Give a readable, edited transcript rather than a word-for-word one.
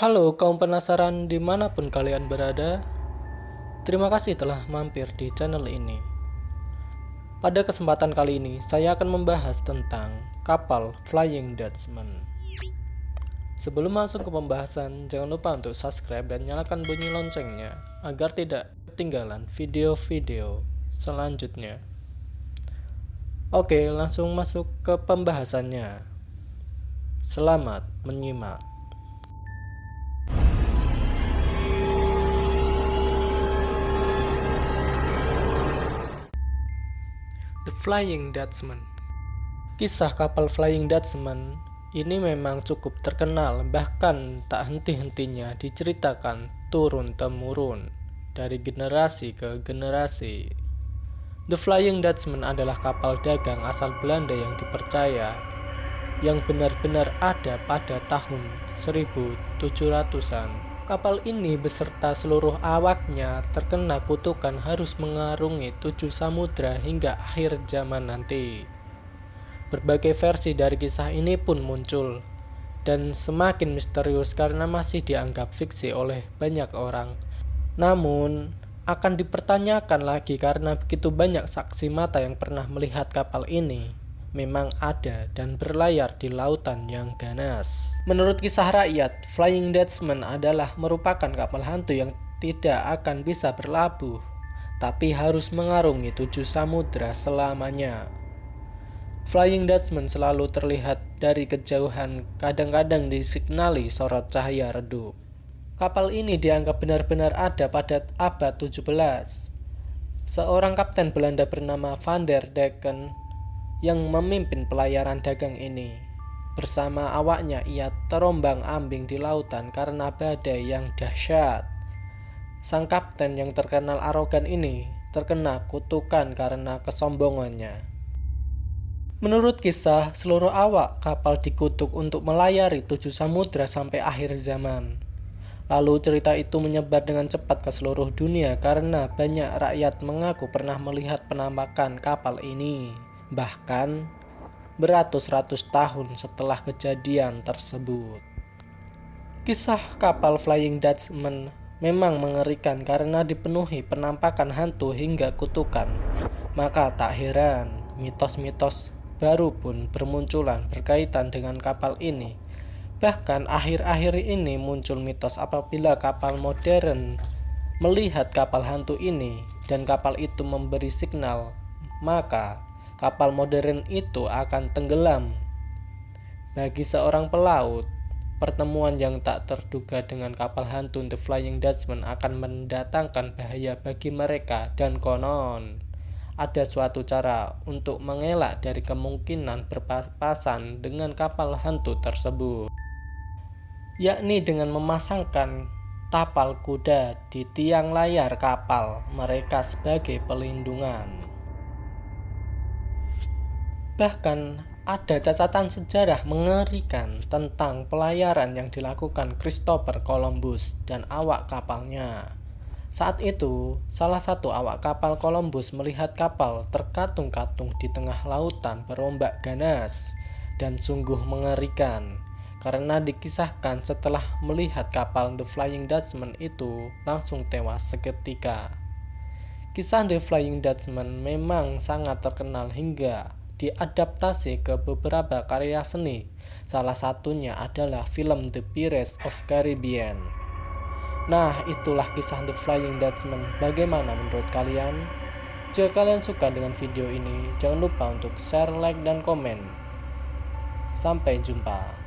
Halo kaum penasaran dimanapun kalian berada. Terima kasih telah mampir di channel ini. Pada kesempatan kali ini saya akan membahas tentang kapal Flying Dutchman. Sebelum masuk ke pembahasan, jangan lupa untuk subscribe dan nyalakan bunyi loncengnya agar tidak ketinggalan video-video selanjutnya. Oke, langsung masuk ke pembahasannya. Selamat menyimak. The Flying Dutchman. Kisah kapal Flying Dutchman ini memang cukup terkenal, bahkan tak henti-hentinya diceritakan turun-temurun dari generasi ke generasi. The Flying Dutchman adalah kapal dagang asal Belanda yang dipercaya yang benar-benar ada pada tahun 1700-an. Kapal ini beserta seluruh awaknya terkena kutukan harus mengarungi 7 samudra hingga akhir zaman nanti. Berbagai versi dari kisah ini pun muncul dan semakin misterius karena masih dianggap fiksi oleh banyak orang. Namun, akan dipertanyakan lagi karena begitu banyak saksi mata yang pernah melihat kapal ini memang ada dan berlayar di lautan yang ganas. Menurut kisah rakyat, Flying Dutchman adalah merupakan kapal hantu yang tidak akan bisa berlabuh, tapi harus mengarungi 7 samudra selamanya. Flying Dutchman selalu terlihat dari kejauhan, kadang-kadang disignali sorot cahaya redup. Kapal ini dianggap benar-benar ada pada abad 17. Seorang kapten Belanda bernama Van der Decken yang memimpin pelayaran dagang ini. Bersama awaknya ia terombang-ambing di lautan karena badai yang dahsyat. Sang kapten yang terkenal arogan ini terkena kutukan karena kesombongannya. Menurut kisah, seluruh awak kapal dikutuk untuk melayari 7 samudra sampai akhir zaman. Lalu cerita itu menyebar dengan cepat ke seluruh dunia karena banyak rakyat mengaku pernah melihat penampakan kapal ini. Bahkan beratus-ratus tahun setelah kejadian tersebut. Kisah kapal Flying Dutchman memang mengerikan karena dipenuhi penampakan hantu hingga kutukan. Maka tak heran mitos-mitos baru pun bermunculan berkaitan dengan kapal ini. Bahkan akhir-akhir ini muncul mitos apabila kapal modern melihat kapal hantu ini dan kapal itu memberi signal, maka kapal modern itu akan tenggelam. Bagi seorang pelaut, pertemuan yang tak terduga dengan kapal hantu The Flying Dutchman akan mendatangkan bahaya bagi mereka dan konon ada suatu cara untuk mengelak dari kemungkinan berpapasan dengan kapal hantu tersebut, yakni dengan memasangkan tapal kuda di tiang layar kapal mereka sebagai pelindungan. Bahkan ada catatan sejarah mengerikan tentang pelayaran yang dilakukan Christopher Columbus dan awak kapalnya. Saat itu, salah satu awak kapal Columbus melihat kapal terkatung-katung di tengah lautan berombak ganas dan sungguh mengerikan karena dikisahkan setelah melihat kapal The Flying Dutchman itu langsung tewas seketika. Kisah The Flying Dutchman memang sangat terkenal hingga diadaptasi ke beberapa karya seni. Salah satunya adalah film The Pirates of Caribbean. Nah, itulah kisah The Flying Dutchman. Bagaimana menurut kalian? Jika kalian suka dengan video ini, jangan lupa untuk share, like, dan komen. Sampai jumpa.